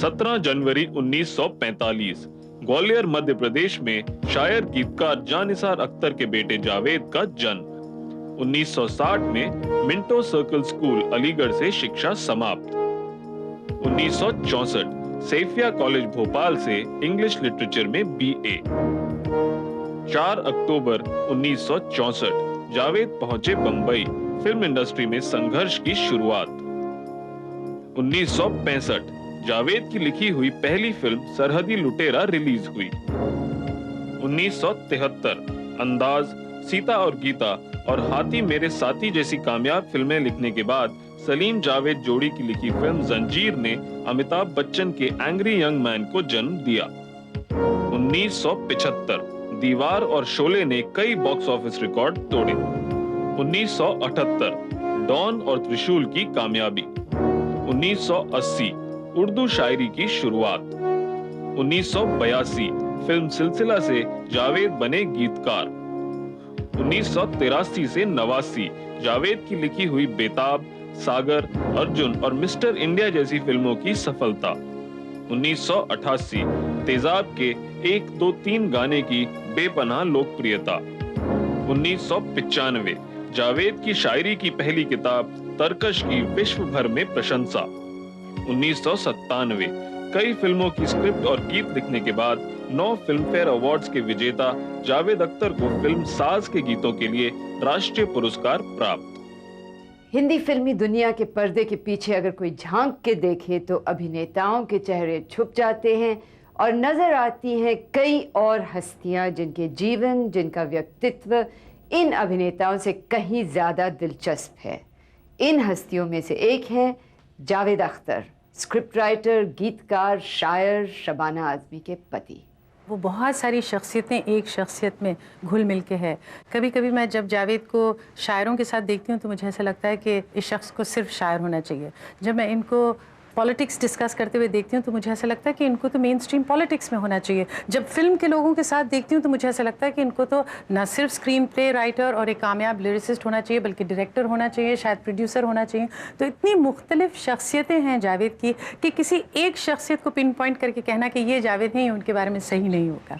17 जनवरी 1945 ग्वालियर मध्य प्रदेश में शायर गीतकार जानिसार अख्तर के बेटे जावेद का जन्म। 1960 में मिंटो सर्कल स्कूल अलीगढ़ से शिक्षा समाप्त। 1964 सैफिया कॉलेज भोपाल से इंग्लिश लिटरेचर में बीए। 4 अक्टूबर 1964 जावेद पहुंचे बंबई, फिल्म इंडस्ट्री में संघर्ष की शुरुआत। 1965 जावेद की लिखी हुई पहली फिल्म सरहदी लुटेरा रिलीज हुई। 1973 अंदाज, सीता और गीता और हाथी मेरे साथी जैसी कामयाब फिल्में लिखने के बाद सलीम जावेद जोड़ी की लिखी फिल्म जंजीर ने अमिताभ बच्चन के एंग्री यंग मैन को जन्म दिया। 1975 दीवार और शोले ने कई बॉक्स ऑफिस रिकॉर्ड तोड़े। 1978 डॉन और त्रिशूल की कामयाबी। 1980 उर्दू शायरी की शुरुआत। 1982 फिल्म सिलसिला से जावेद बने गीतकार। 1983 से 89 जावेद की लिखी हुई बेताब, सागर, अर्जुन और मिस्टर इंडिया जैसी फिल्मों की सफलता। 1988 तेजाब के 1, 2, 3 गाने की बेपनाह लोकप्रियता। 1995 जावेद की शायरी की पहली किताब तरकश की विश्व भर में प्रशंसा। 1997 कई फिल्मों की स्क्रिप्ट और गीत लिखने के बाद 9 फिल्मफेयर अवार्ड्स के विजेता जावेद अख्तर को फिल्म साज के गीतों के लिए राष्ट्रीय पुरस्कार प्राप्त। हिंदी फिल्मी दुनिया के पर्दे के पीछे अगर कोई झांक के देखे तो अभिनेताओं के चेहरे छुप जाते हैं और नजर आती हैं कई और हस्तियां जिनके जीवन, जिनका व्यक्तित्व इन अभिनेताओं से कहीं ज्यादा दिलचस्प है। इन हस्तियों में से एक है जावेद अख्तर, स्क्रिप्ट राइटर, गीतकार, शायर, शबाना आजमी के पति। वो बहुत सारी शख्सियतें एक शख्सियत में घुल मिल के है। कभी कभी मैं जब जावेद को शायरों के साथ देखती हूँ तो मुझे ऐसा लगता है कि इस शख्स को सिर्फ शायर होना चाहिए। जब मैं इनको पॉलिटिक्स डिस्कस करते हुए देखती हूँ तो मुझे ऐसा लगता है कि इनको तो मेन स्ट्रीम पॉलिटिक्स में होना चाहिए। जब फिल्म के लोगों के साथ देखती हूँ तो मुझे ऐसा लगता है कि इनको तो न सिर्फ स्क्रीन प्ले राइटर और एक कामयाब लिरिसिस्ट होना चाहिए बल्कि डायरेक्टर होना चाहिए, शायद प्रोड्यूसर होना चाहिए। तो इतनी मुख्तलिफ शख्सियतें हैं जावेद की कि किसी एक शख्सियत को पिन पॉइंट करके कहना कि ये जावेद हैं, उनके बारे में सही नहीं होगा।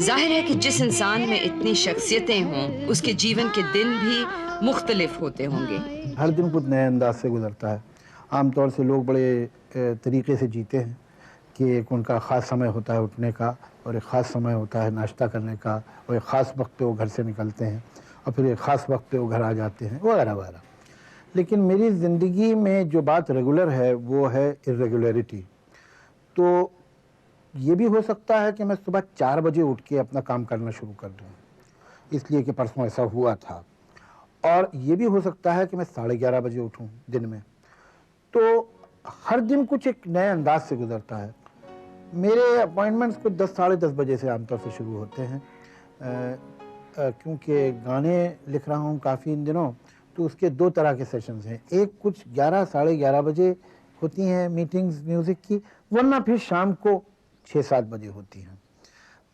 जाहिर है कि जिस इंसान में इतनी शख्सियतें हों उसके जीवन के दिन भी मुख्तलिफ होते होंगे। हर दिन कुछ नए अंदाज से गुजरता है। आमतौर से लोग बड़े तरीके से जीते हैं कि एक उनका ख़ास समय होता है उठने का और एक ख़ास समय होता है नाश्ता करने का और एक ख़ास वक्त पे वो घर से निकलते हैं और फिर एक ख़ास वक्त पे वो घर आ जाते हैं वगैरह वगैरह। लेकिन मेरी ज़िंदगी में जो बात रेगुलर है वो है इर्रेगुलरिटी। तो ये भी हो सकता है कि मैं सुबह 4 बजे उठ के अपना काम करना शुरू कर दूँ, इसलिए कि परसों ऐसा हुआ था। और ये भी हो सकता है कि मैं 11:30 बजे उठूँ दिन में। तो हर दिन कुछ एक नए अंदाज से गुजरता है। मेरे अपॉइंटमेंट्स कुछ 10, साढ़े 10 बजे से आमतौर से शुरू होते हैं, क्योंकि गाने लिख रहा हूँ काफ़ी इन दिनों, तो उसके 2 तरह के सेशंस हैं। एक कुछ 11, साढ़े 11 बजे होती हैं मीटिंग्स म्यूज़िक की, वरना फिर शाम को 6-7 बजे होती हैं।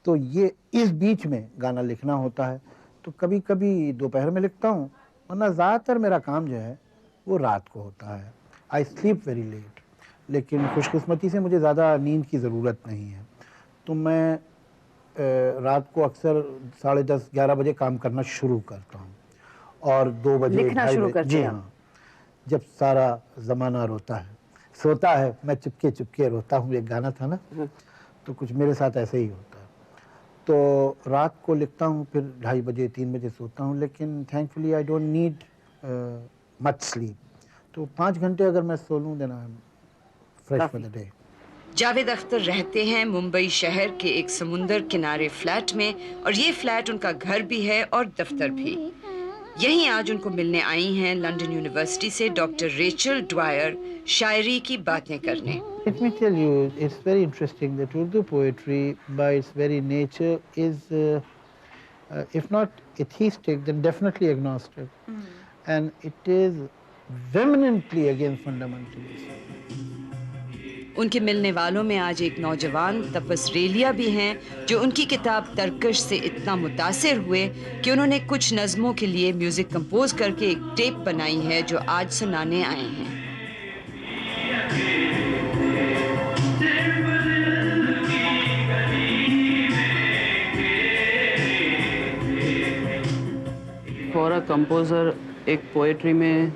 तो ये इस बीच में गाना लिखना होता है। तो कभी कभी दोपहर में लिखता हूँ, वरना ज़्यादातर मेरा काम जो है वो रात को होता है। आई स्लीप वेरी लेट, लेकिन खुशकिस्मती से मुझे ज़्यादा नींद की ज़रूरत नहीं है। तो मैं रात को अक्सर 10:30, 11 बजे काम करना शुरू करता हूँ और 2 बजे लिखना शुरू करते हैं। जी हाँ, जब सारा ज़माना रोता है, सोता है, मैं चुपके चुपके रोता हूँ, एक गाना था ना, तो कुछ मेरे साथ ऐसे ही होता है। तो रात को लिखता हूँ, फिर 2:30 बजे 3 बजे सोता हूँ, लेकिन thankfully I don't need much sleep. तो 5 घंटे अगर मैं सो लूँ देना fresh for the day. Javed Akhtar रहते हैं मुंबई शहर के एक समुंदर किनारे फ्लैट में और ये फ्लैट उनका घर भी है और दफ्तर भी। यहीं आज उनको मिलने आई हैं लंदन यूनिवर्सिटी से डॉक्टर रेचल ड्वायर शायरी की बातें करने। Let me tell you, it's very interesting that Urdu poetry by its very nature is if not atheistic then definitely agnostic, and it is vehemently against fundamentalism. उनके मिलने वालों में आज एक नौजवान तपस रेलिया भी हैं, जो उनकी किताब तरकश से इतना मुतासिर हुए कि उन्होंने कुछ नज़मों के लिए म्यूज़िक कंपोज करके एक टेप बनाई है जो आज सुनाने आए हैं। फॉर अ कंपोज़र एक पोएट्री में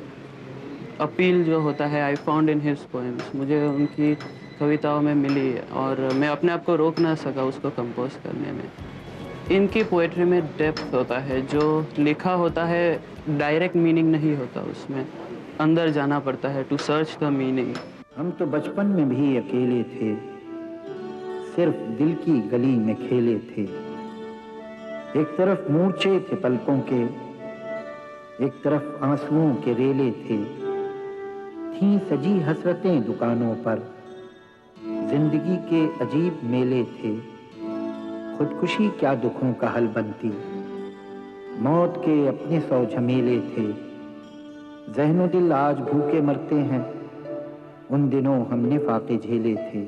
अपील जो होता है I found in his poems, मुझे उनकी कविताओं में मिली और मैं अपने आप को रोक ना सका उसको कंपोज करने में। इनकी पोएट्री में डेप्थ होता है, जो लिखा होता है डायरेक्ट मीनिंग नहीं होता, उसमें अंदर जाना पड़ता है टू सर्च द मीनिंग। हम तो बचपन में भी अकेले थे, सिर्फ दिल की गली में खेले थे। एक तरफ मूर्छे थे पलकों के, एक तरफ आंसुओं के रेले थे। थीं सजी हसरतें दुकानों पर, जिंदगी के अजीब मेले थे। खुदकुशी क्या दुखों का हल बनती, मौत के अपने 100 झमेले थे। ज़हनो दिल आज भूखे मरते हैं, उन दिनों हमने फाके झेले थे।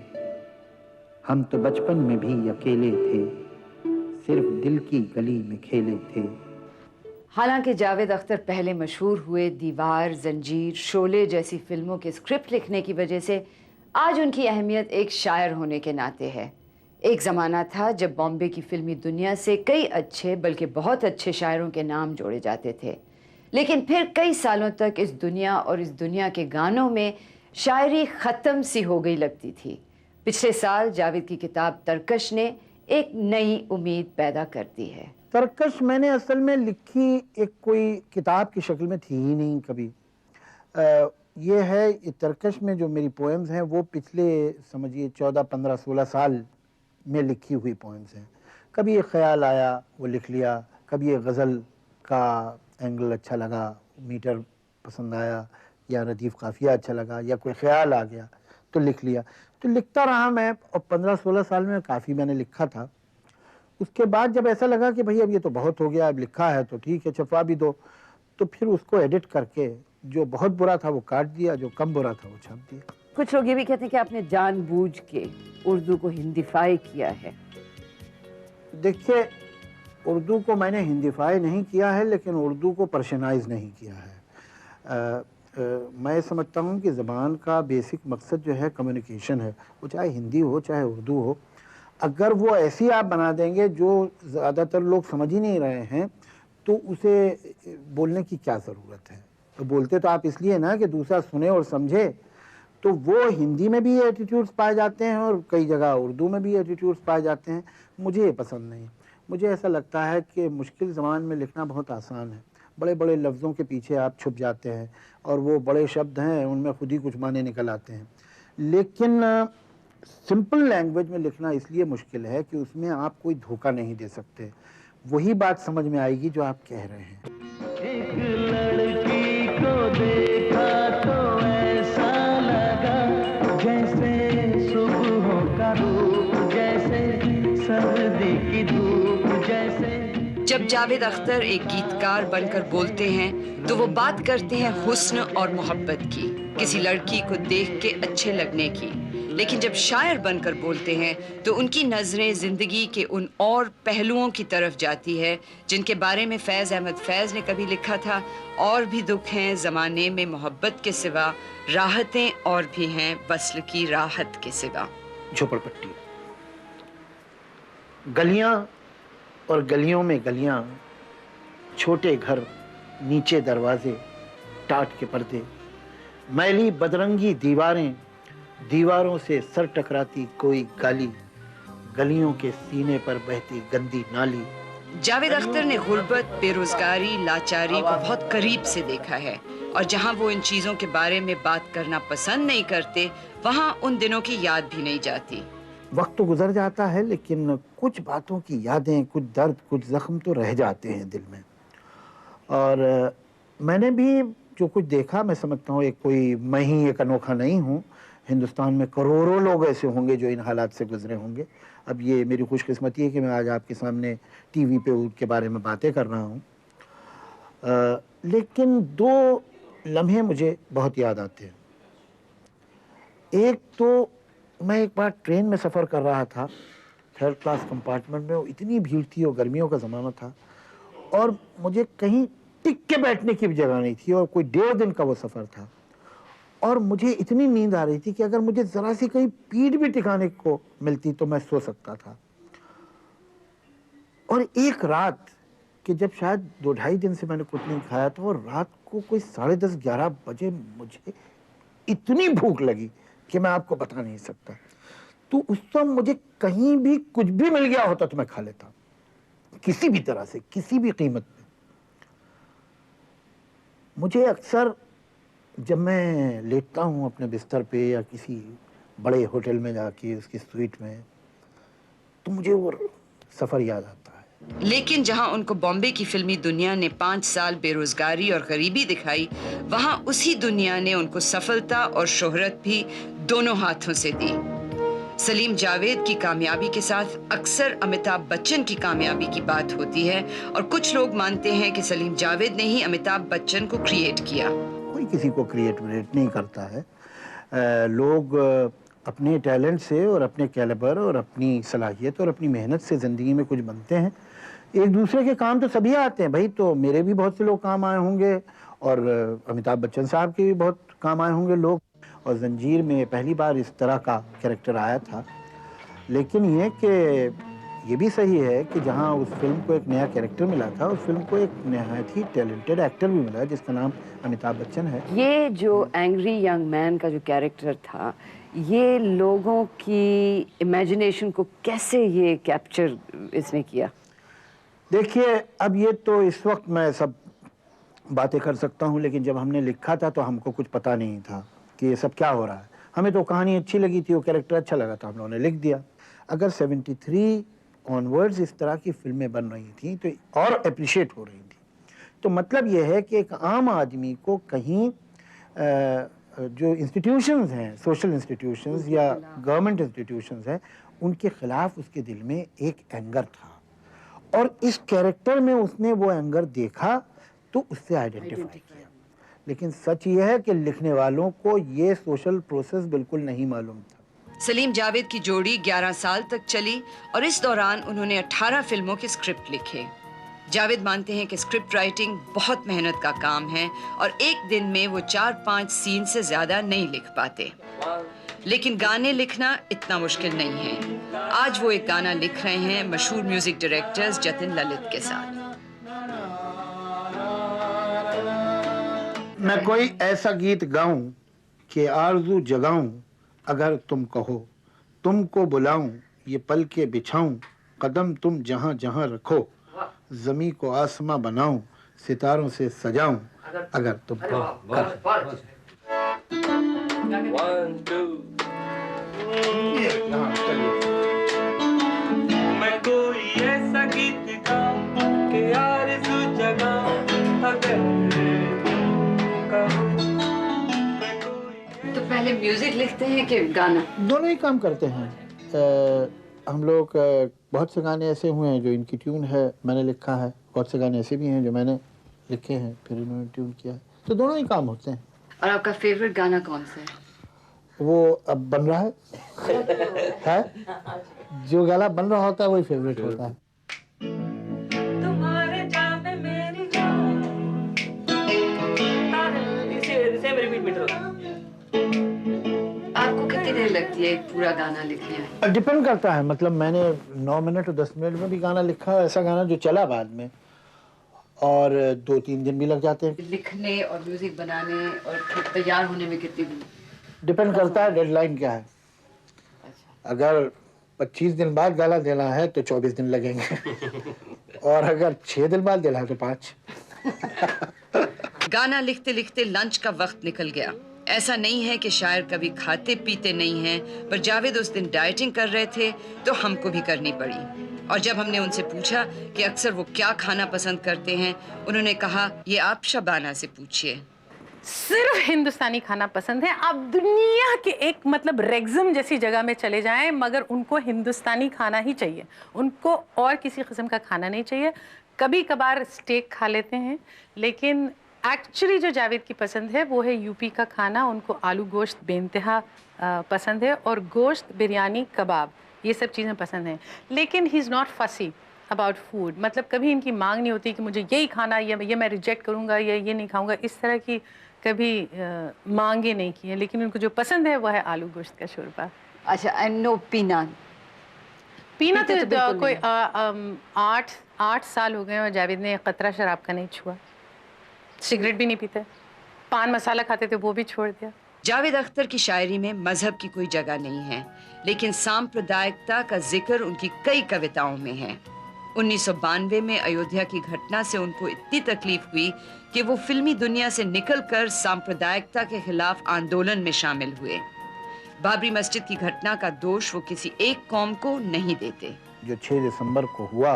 हम तो बचपन में भी अकेले थे, सिर्फ दिल की गली में खेले थे। हालांकि जावेद अख्तर पहले मशहूर हुए दीवार, जंजीर, शोले जैसी फिल्मों के स्क्रिप्ट लिखने की वजह से, आज उनकी अहमियत एक शायर होने के नाते है। एक ज़माना था जब बॉम्बे की फिल्मी दुनिया से कई अच्छे बल्कि बहुत अच्छे शायरों के नाम जोड़े जाते थे, लेकिन फिर कई सालों तक इस दुनिया और इस दुनिया के गानों में शायरी ख़त्म सी हो गई लगती थी। पिछले साल जावेद की किताब तरकश ने एक नई उम्मीद पैदा कर दी है। तरकश मैंने असल में लिखी एक कोई किताब की शक्ल में थी ही नहीं कभी। ये है तरकश में जो मेरी पोएम्स हैं वो पिछले समझिए 14, 15, 16 साल में लिखी हुई पोएम्स हैं। कभी एक ख्याल आया वो लिख लिया, कभी एक गज़ल का एंगल अच्छा लगा, मीटर पसंद आया, या रदीफ़ काफ़िया अच्छा लगा, या कोई ख्याल आ गया तो लिख लिया। तो लिखता रहा मैं, और 15-16 साल में काफ़ी मैंने लिखा था। उसके बाद जब ऐसा लगा कि भाई अब ये तो बहुत हो गया, अब लिखा है तो ठीक है छपवा भी दो, तो फिर उसको एडिट करके जो बहुत बुरा था वो काट दिया, जो कम बुरा था वो छाप दिया। कुछ लोग ये भी कहते हैं कि आपने जानबूझ के उर्दू को हिंदीफाई किया है। देखिए, उर्दू को मैंने हिंदीफाई नहीं किया है, लेकिन उर्दू को पर्शियनाइज नहीं किया है। मैं समझता हूँ कि ज़बान का बेसिक मकसद जो है कम्युनिकेशन है, वो चाहे हिंदी हो चाहे उर्दू हो। अगर वो ऐसी आप बना देंगे जो ज़्यादातर लोग समझ ही नहीं रहे हैं, तो उसे बोलने की क्या ज़रूरत है। तो बोलते तो आप इसलिए ना कि दूसरा सुने और समझे। तो वो हिंदी में भी एटीट्यूड्स पाए जाते हैं और कई जगह उर्दू में भी एटीट्यूड्स पाए जाते हैं। मुझे ये पसंद नहीं। मुझे ऐसा लगता है कि मुश्किल ज़बान में लिखना बहुत आसान है। बड़े बड़े लफ्ज़ों के पीछे आप छुप जाते हैं और वो बड़े शब्द हैं, उनमें खुद ही कुछ माने निकल आते हैं। लेकिन सिंपल लैंग्वेज में लिखना इसलिए मुश्किल है कि उसमें आप कोई धोखा नहीं दे सकते। वही बात समझ में आएगी जो आप कह रहे हैं। एक लड़की को देखा तो ऐसा लगा जैसे सुबह का रूप, जैसे सर्दी की धूप, जैसे। जब जावेद अख्तर एक गीतकार बनकर बोलते हैं तो वो बात करते हैं हुस्न और मोहब्बत की, किसी लड़की को देख के अच्छे लगने की। लेकिन जब शायर बनकर बोलते हैं तो उनकी नज़रें ज़िंदगी के उन और पहलुओं की तरफ जाती है जिनके बारे में फैज़ अहमद फैज़ ने कभी लिखा था, और भी दुख हैं ज़माने में मोहब्बत के सिवा, राहतें और भी हैं वस्ल की राहत के सिवा। झोपड़पट्टी, गलियां और गलियों में गलियां, छोटे घर, नीचे दरवाजे, टाट के पर्दे, मैली बदरंगी दीवारें, दीवारों से सर टकराती कोई गाली, गलियों के सीने पर बहती गंदी नाली। जावेद अख्तर ने गुर्बत, बेरोजगारी, लाचारी को बहुत करीब से देखा है, और जहां वो इन चीज़ों के बारे में बात करना पसंद नहीं करते, वहां उन दिनों की याद भी नहीं जाती। वक्त तो गुजर जाता है, लेकिन कुछ बातों की यादें, कुछ दर्द, कुछ जख्म तो रह जाते हैं दिल में। और मैंने भी जो कुछ देखा, मैं समझता हूँ मैं ही एक अनोखा नहीं हूँ। हिंदुस्तान में करोड़ों लोग ऐसे होंगे जो इन हालात से गुजरे होंगे। अब ये मेरी खुशकिस्मती है कि मैं आज आपके सामने टीवी पे उनके बारे में बातें कर रहा हूँ। लेकिन 2 लम्हे मुझे बहुत याद आते हैं। एक तो मैं एक बार ट्रेन में सफ़र कर रहा था, 3rd क्लास कंपार्टमेंट में, वो इतनी भीड़ थी और गर्मियों का ज़माना था और मुझे कहीं टिक के बैठने की भी जगह नहीं थी और कोई 1.5 दिन का वो सफ़र था और मुझे इतनी नींद आ रही थी कि अगर मुझे ज़रा सी कहीं पीठ भी टिकाने को मिलती तो मैं सो सकता था। और एक रात कि जब शायद 2-2.5 दिन से मैंने कुछ नहीं खाया था और रात को कोई 10:30-11 बजे मुझे इतनी भूख लगी कि मैं आपको बता नहीं सकता। तो उस समय मुझे कहीं भी कुछ भी मिल गया होता तो मैं खा लेता, किसी भी तरह से, किसी भी कीमत पे। मुझे अक्सर जब मैं लेटता हूँ अपने बिस्तर पे या किसी बड़े होटल में जाके उसकी स्वीट में, तो मुझे वो सफ़र याद आता है। लेकिन जहां उनको बॉम्बे की फिल्मी दुनिया ने 5 साल बेरोजगारी और गरीबी दिखाई, वहां उसी दुनिया ने उनको सफलता और शोहरत भी दोनों हाथों से दी। सलीम जावेद की कामयाबी के साथ अक्सर अमिताभ बच्चन की कामयाबी की बात होती है और कुछ लोग मानते हैं कि सलीम जावेद ने ही अमिताभ बच्चन को क्रिएट किया। कोई किसी को क्रिएट नहीं करता है। लोग अपने टैलेंट से और अपने कैलिबर और अपनी सलाहियत और अपनी मेहनत से ज़िंदगी में कुछ बनते हैं। एक दूसरे के काम तो सभी आते हैं भाई, तो मेरे भी बहुत से लोग काम आए होंगे और अमिताभ बच्चन साहब के भी बहुत काम आए होंगे लोग। और जंजीर में पहली बार इस तरह का कैरेक्टर आया था। लेकिन ये भी सही है कि जहां उस फिल्म को एक नया कैरेक्टर मिला था, उस फिल्म को एक नहायत ही टैलेंटेड एक्टर भी मिला जिसका नाम अमिताभ बच्चन है। ये जो एंग्री यंग मैन का जो कैरेक्टर था, ये लोगों की इमेजिनेशन को कैसे ये कैप्चर इसने किया? देखिए, अब ये तो इस वक्त मैं सब बातें कर सकता हूँ, लेकिन जब हमने लिखा था तो हमको कुछ पता नहीं था कि ये सब क्या हो रहा है। हमें तो कहानी अच्छी लगी थी, वो कैरेक्टर अच्छा लगा था, हम लोगों ने लिख दिया। अगर 73 ऑनवर्ड्स इस तरह की फिल्में बन रही थी तो और अप्रिशिएट हो रही थी, तो मतलब ये है कि एक आम आदमी को कहीं जो इंस्टीट्यूशंस हैं, सोशल इंस्टीट्यूशंस या गवर्नमेंट इंस्टीट्यूशंस हैं, उनके खिलाफ उसके दिल में एक एंगर था और इस कैरेक्टर में उसने वो एंगर देखा तो उससे आइडेंटिफाई किया। लेकिन सच ये है कि लिखने वालों को ये सोशल प्रोसेस बिल्कुल नहीं मालूम था। सलीम जावेद की जोड़ी 11 साल तक चली और इस दौरान उन्होंने 18 फिल्मों के स्क्रिप्ट लिखे। जावेद मानते हैं कि स्क्रिप्ट राइटिंग बहुत मेहनत का काम है और एक दिन में वो 4-5 सीन से ज्यादा नहीं लिख पाते। लेकिन गाने लिखना इतना मुश्किल नहीं है। आज वो एक गाना लिख रहे हैं मशहूर म्यूजिक डायरेक्टर्स जतिन ललित के साथ। मैं कोई ऐसा गीत गाऊं कि आरज़ू जगाऊं, अगर तुम कहो तुमको बुलाऊं, ये पल के बिछाऊं, कदम तुम जहां जहां रखो, जमी को आसमां बनाऊं, सितारों से सजाऊं, अगर तुम कहो। मैं कोई ऐसा गीत गाऊं कि आरज़ू जगाऊं, अगर तो पहले म्यूजिक लिखते हैं कि गाना? दोनों ही काम करते हैं। हम लोग बहुत से गाने ऐसे हुए हैं जो इनकी ट्यून है मैंने लिखा है, बहुत से गाने ऐसे भी हैं जो मैंने लिखे हैं फिर इन्होंने ट्यून किया है, तो दोनों ही काम होते हैं। और आपका फेवरेट गाना कौन सा है? वो अब बन रहा है जो गाना बन रहा होता है वही फेवरेट होता है। तुम्हारे जाम में मेरी जान, सेम रिपीट में आपको कितनी देर लगती है एक पूरा गाना लिखने में? डिपेंड करता है, मतलब मैंने 9 मिनट और 10 मिनट में भी गाना लिखा, ऐसा गाना जो चला बाद में, और 2-3 दिन भी लग जाते हैं। लिखने और म्यूजिक बनाने और फिर तैयार होने में कितनी दिन? डिपेंड करता है डेडलाइन क्या है। अगर 25 दिन बाद गाना देना है तो 24 दिन लगेंगे और अगर 6 दिन बाद देना है तो 5। गाना लिखते लिखते लंच का वक्त निकल गया। ऐसा नहीं है कि शायर कभी खाते पीते नहीं हैं, पर जावेद उस दिन डाइटिंग कर रहे थे तो हमको भी करनी पड़ी। और जब हमने उनसे पूछा कि अक्सर वो क्या खाना पसंद करते हैं, उन्होंने कहा ये आप शबाना से पूछिए। सिर्फ हिंदुस्तानी खाना पसंद है। आप दुनिया के एक मतलब रेगज़म जैसी जगह में चले जाएं, मगर उनको हिंदुस्तानी खाना ही चाहिए, उनको और किसी किस्म का खाना नहीं चाहिए। कभी कभार स्टेक खा लेते हैं, लेकिन एक्चुअली जो जावेद की पसंद है वो है यूपी का खाना। उनको आलू गोश्त बेइंतहा पसंद है और गोश्त, बिरयानी, कबाब, ये सब चीज़ें पसंद हैं। लेकिन ही इज़ नॉट फसी अबाउट फूड, मतलब कभी इनकी मांग नहीं होती कि मुझे यही खाना, ये मैं रिजेक्ट करूँगा या ये नहीं खाऊँगा, इस तरह की कभी मांगे नहीं की है। लेकिन उनको जो पसंद है वो है आलू गोश्त का शोरबा। अच्छा, एंड नो पीना? पीना पीते तो तो बिल्कुल कोई नहीं। 8 साल हो गए और जावेद ने कतरा शराब का नहीं छुआ। सिगरेट भी नहीं पीते, पान मसाला खाते थे वो भी छोड़ दिया। जावेद अख्तर की शायरी में मजहब की कोई जगह नहीं है, लेकिन सांप्रदायिकता का जिक्र उनकी कई कविताओं में है। 1992 में अयोध्या की घटना से उनको इतनी तकलीफ हुई कि वो फिल्मी दुनिया से निकलकर सांप्रदायिकता के खिलाफ आंदोलन में शामिल हुए। बाबरी मस्जिद की घटना का दोष वो किसी एक कौम को नहीं देते। जो 6 दिसंबर को हुआ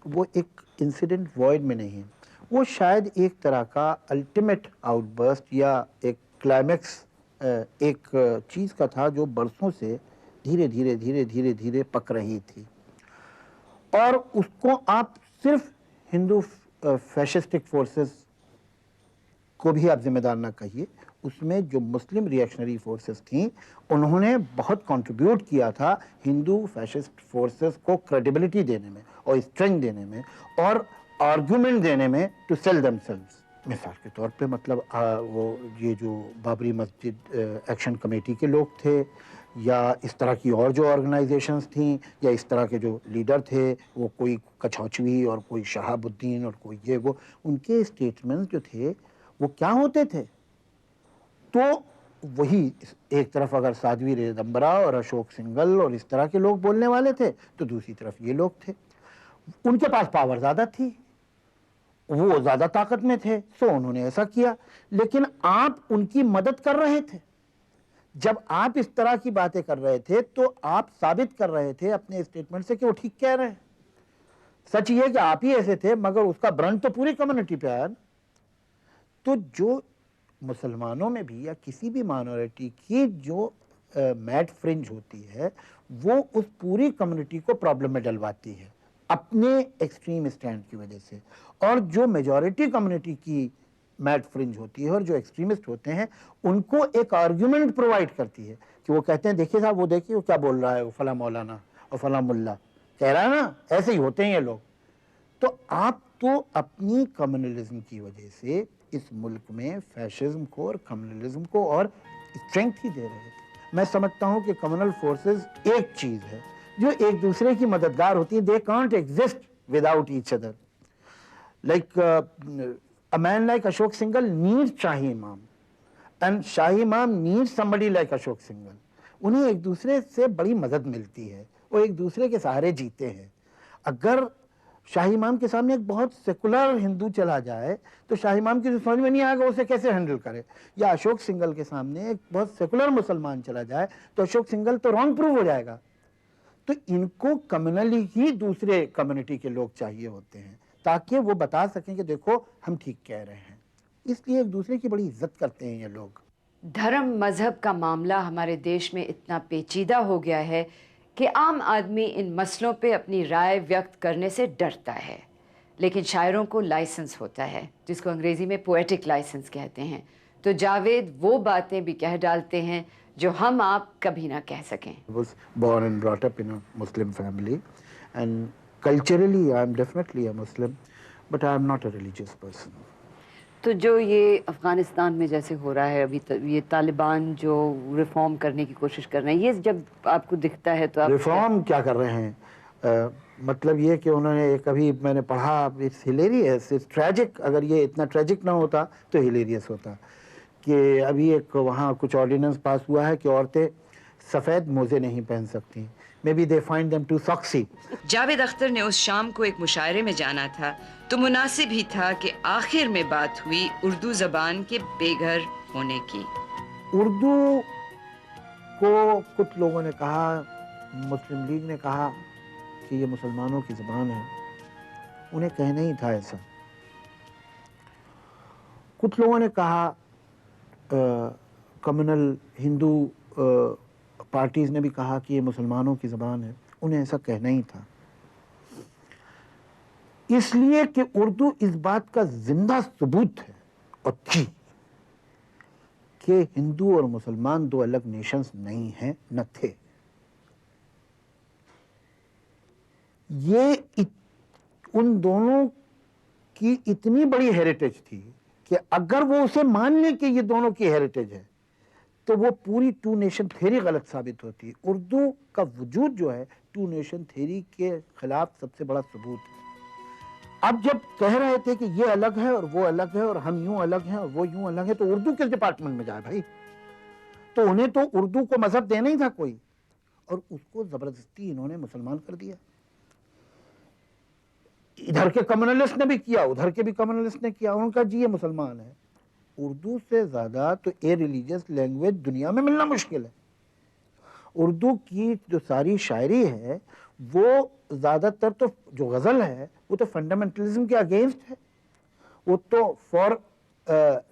वो एक इंसिडेंट वॉइड में नहीं है, वो शायद एक तरह का अल्टीमेट आउटबर्स्ट या एक क्लाइमैक्स एक चीज़ का था जो बरसों से धीरे धीरे धीरे धीरे धीरे पक रही थी। और उसको आप सिर्फ हिंदू फैशिस्टिक फोर्सेस को भी आप जिम्मेदार ना कहिए, उसमें जो मुस्लिम रिएक्शनरी फोर्सेस थीं उन्होंने बहुत कंट्रीब्यूट किया था हिंदू फैशिस्ट फोर्सेस को क्रेडिबिलिटी देने में और स्ट्रेंथ देने में और आर्गुमेंट देने में टू सेल देमसेल्व्स। मिसाल के तौर पे मतलब वो ये जो बाबरी मस्जिद एक्शन कमेटी के लोग थे या इस तरह की और जो ऑर्गेनाइजेशंस थीं या इस तरह के जो लीडर थे, वो कोई कछौचवी और कोई शहाबुद्दीन और कोई ये वो, उनके स्टेटमेंट्स जो थे वो क्या होते थे? तो वही एक तरफ अगर साध्वी रेदम्बरा और अशोक सिंघल और इस तरह के लोग बोलने वाले थे तो दूसरी तरफ ये लोग थे। उनके पास पावर ज़्यादा थी, वो ज़्यादा ताकत में थे, सो उन्होंने ऐसा किया। लेकिन आप उनकी मदद कर रहे थे। जब आप इस तरह की बातें कर रहे थे तो आप साबित कर रहे थे अपने स्टेटमेंट से कि वो ठीक कह रहे हैं। सच ये कि आप ही ऐसे थे, मगर उसका ब्रंट तो पूरी कम्युनिटी पे आया। तो जो मुसलमानों में भी या किसी भी माइनॉरिटी की जो मैड फ्रिंज होती है वो उस पूरी कम्युनिटी को प्रॉब्लम में डलवाती है अपने एक्सट्रीम स्टैंड की वजह से। और जो मेजॉरिटी कम्युनिटी की मैड फ्रिंज होती है और जो एक्सट्रीमिस्ट होते हैं उनको एक आर्ग्यूमेंट प्रोवाइड करती है कि वो कहते हैं देखिए साहब, वो देखिए वो क्या बोल रहा है, वो फला मौलाना और फला मुल्ला कह रहा है ना, ऐसे ही होते हैं ये लोग। तो आप तो अपनी कम्युनलिज्म की वजह से इस मुल्क में फैशिज्म को और कम्युनलिज्म को और स्ट्रेंथ ही दे रहे थे। मैं समझता हूँ कि कम्युनल फोर्सेस एक चीज़ है जो एक दूसरे की मददगार होती है। They can't exist without each other. Like a man like Ashok Singhal needs Shahi Imam and Shahi Imam needs somebody like Ashok Singhal. उन्हें एक दूसरे से बड़ी मदद मिलती है, वो एक दूसरे के सहारे जीते हैं। अगर शाही इमाम के सामने एक बहुत सेकुलर हिंदू चला जाए तो शाही इमाम की समझ में नहीं आएगा उसे कैसे हैंडल करे, या अशोक सिंघल के सामने एक बहुत सेकुलर मुसलमान चला जाए तो अशोक सिंघल तो रॉन्ग प्रूव हो जाएगा। तो इनको कम्युनली ही दूसरे कम्युनिटी के लोग चाहिए होते हैं ताकि वो बता सकें कि देखो हम ठीक कह रहे हैं। इसलिए एक दूसरे की बड़ी इज्जत करते हैं ये लोग। धर्म मजहब का मामला हमारे देश में इतना पेचीदा हो गया है कि आम आदमी इन मसलों पे अपनी राय व्यक्त करने से डरता है। लेकिन शायरों को लाइसेंस होता है जिसको अंग्रेज़ी में पोएटिक लाइसेंस कहते हैं। तो जावेद वो बातें भी कह डालते हैं जो हम आप कभी ना कह सकें। I was born and brought up in a Muslim family and culturally I am definitely a Muslim, but I am not a religious person. तो जो ये अफ़गानिस्तान में जैसे हो रहा है अभी ये तालिबान जो रिफॉर्म करने की कोशिश कर रहे हैं, ये जब आपको दिखता है तो आप रिफॉर्म क्या कर रहे हैं? मतलब ये कि उन्होंने एक अभी मैंने पढ़ा, इट्स हिलेरियस, इट्स ट्रैजिक। अगर ये इतना ट्रैजिक ना होता तो हिलेरियस होता कि अभी एक वहाँ कुछ ऑर्डिनेंस पास हुआ है कि औरतें सफ़ेद मोज़े नहीं पहन सकती। Maybe they find them too foxy. Javed Akhtar ने उस शाम को एक मुशायरे में जाना था तो मुनासिब ही था कि आखिर में बात हुई उर्दू ज़बान के बेघर होने की। उर्दू को कुछ लोगों ने कहा, मुस्लिम लीग ने कहा कि ये मुसलमानों की ज़बान है। उन्हें कहना ही था ऐसा। कुछ लोगों ने कहा, कम्युनल हिंदू पार्टीज़ ने भी कहा कि ये मुसलमानों की ज़बान है। उन्हें ऐसा कहना ही था, इसलिए कि उर्दू इस बात का जिंदा सबूत है और थी कि हिंदू और मुसलमान दो अलग नेशंस नहीं हैं, न थे। उन दोनों की इतनी बड़ी हेरिटेज थी कि अगर वो उसे मान ले कि ये दोनों की हेरिटेज है तो वो पूरी टू नेशन थ्योरी गलत साबित होती है। उर्दू का वजूद जो है टू नेशन थ्योरी के खिलाफ सबसे बड़ा सबूत है। अब जब कह रहे थे कि ये अलग है और वो अलग है और हम यूं अलग हैं और वो यूं अलग है, तो उर्दू किस डिपार्टमेंट में जाए भाई? तो उन्हें तो उर्दू को मजहब देना ही था कोई, और उसको जबरदस्ती इन्होंने मुसलमान कर दिया। इधर के कम्युनलिस्ट ने भी किया, उधर के भी कम्युनलिस्ट ने किया, उनका जी ये मुसलमान है। उर्दू से ज्यादा तो ए रिलीजियस लैंग्वेज दुनिया में मिलना मुश्किल है। उर्दू की जो सारी शायरी है वो ज्यादातर तो जो गजल है वो तो फंडामेंटलिज्म के अगेंस्ट है, वो तो फॉर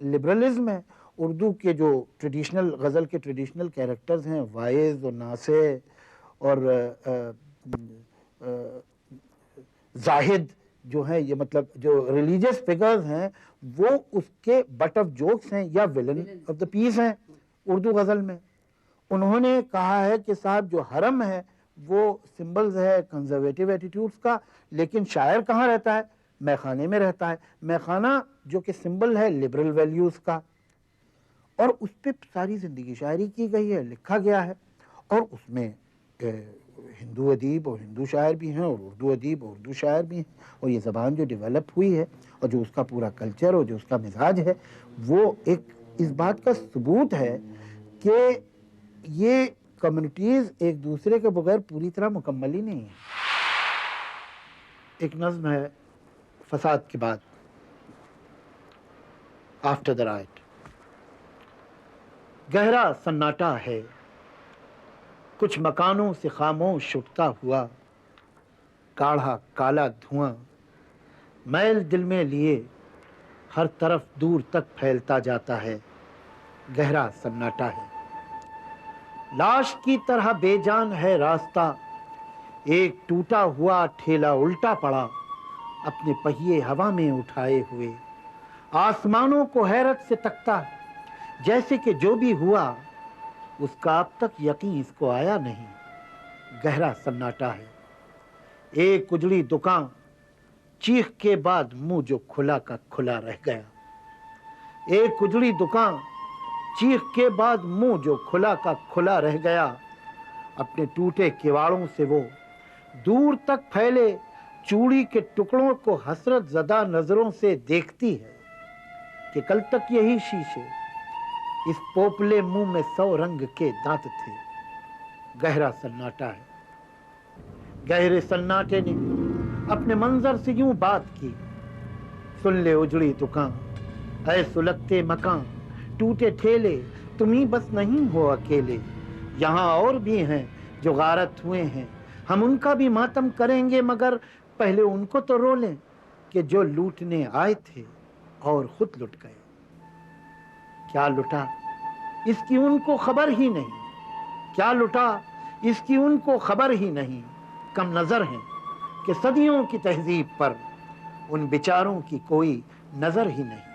लिबरलिज्म है। उर्दू के जो ट्रेडिशनल गजल के ट्रेडिशनल कैरेक्टर्स हैं, वाइज और नासे और जाहिद जो है, ये मतलब जो रिलीजियस फिगर्स हैं वो उसके बट ऑफ जोक्स हैं या विलन ऑफ द पीस हैं उर्दू गजल में। उन्होंने कहा है कि साहब जो हरम है वो सिंबल्स है कंजर्वेटिव एटीट्यूड्स का, लेकिन शायर कहाँ रहता है? मैखाने में रहता है। मैखाना जो कि सिंबल है लिबरल वैल्यूज का, और उस पर सारी जिंदगी शायरी की गई है, लिखा गया है। और उसमें हिंदू अदीब और हिंदू शायर भी हैं और उर्दू अदीब और उर्दू शायर भी हैं, और ये ज़बान जो डेवलप हुई है और जो उसका पूरा कल्चर और जो उसका मिजाज है वो एक इस बात का सबूत है कि ये कम्युनिटीज़ एक दूसरे के बगैर पूरी तरह मुकम्मल ही नहीं है। एक नज़्म है फसाद के बाद, आफ्टर द राइट। गहरा सन्नाटा है, कुछ मकानों से खामोश उठता हुआ, गाढ़ा काला धुआं मैल दिल में लिए हर तरफ दूर तक फैलता जाता है। गहरा सन्नाटा है, लाश की तरह बेजान है रास्ता, एक टूटा हुआ ठेला उल्टा पड़ा अपने पहिए हवा में उठाए हुए, आसमानों को हैरत से तकता जैसे कि जो भी हुआ उसका अब तक यकीन इसको आया नहीं। गहरा सन्नाटा है, एक उजड़ी दुकान, चीख के बाद मुंह जो खुला का खुला रह गया। एक उजड़ी दुकान, चीख के बाद मुंह जो खुला का खुला रह गया। अपने टूटे किवाड़ों से वो दूर तक फैले चूड़ी के टुकड़ों को हसरत ज़दा नजरों से देखती है कि कल तक यही शीशे इस पोपले मुंह में 100 रंग के दांत थे। गहरा सन्नाटा है, गहरे सन्नाटे ने अपने मंजर से यूं बात की, सुन ले उजड़ी दुकान, ऐ सुलगते मकान, टूटे ठेले, तुम ही बस नहीं हो अकेले, यहाँ और भी हैं जो गारत हुए हैं, हम उनका भी मातम करेंगे, मगर पहले उनको तो रो लें कि जो लूटने आए थे और खुद लुट गए। क्या लुटा इसकी उनको खबर ही नहीं, क्या लुटा इसकी उनको खबर ही नहीं। कम नजर हैं कि सदियों की तहजीब पर उन बेचारों की कोई नजर ही नहीं।